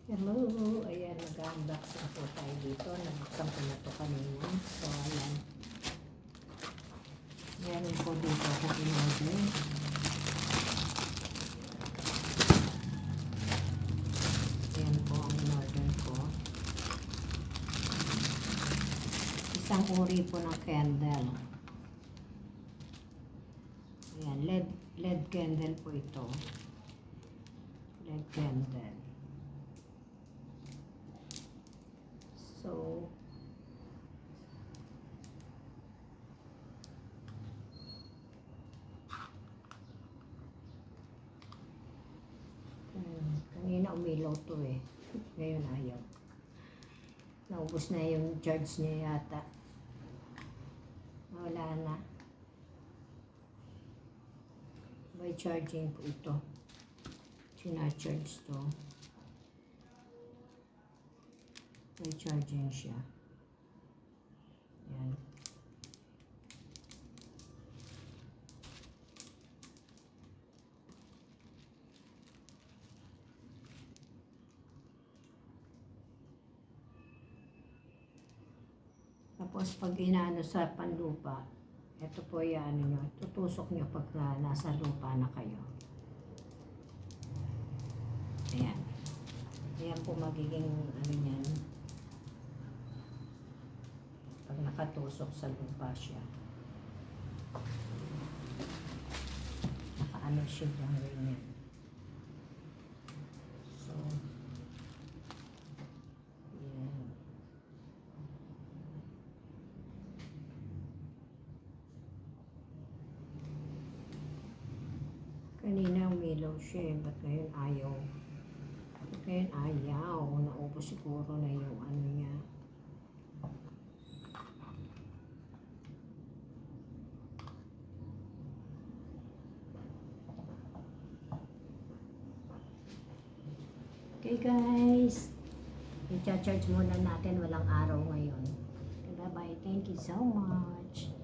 Hello! Ayan, nag-unboxing po tayo dito. Nabuksan ko na to kanina. So, ayan. Meron po dito akong in-order. Ayan po ang in-order ko. Isang uri po ng candle. Ayan, LED candle po ito. LED candle. So, kanina umilaw to eh. Ngayon ayaw. Naubos na yung charge niya yata. Wala na. By charging po ito. Sina-charge to. May charging siya. Yan. Tapos pag inaano sa panlupa, ito po yan, ano nyo, tutusok nyo pag nasa lupa na kayo. Ayan. Ayan po magiging ano yan. Pag nakatusok sa lupa siya. Nakaano siya lang ganyan. So, yan. Kanina umilaw siya eh. Ba't ngayon ayaw? Ba't ngayon ayaw? Naubos siguro na yung ano niya. Okay guys, i-charge muna natin, walang araw ngayon. Bye bye, thank you so much.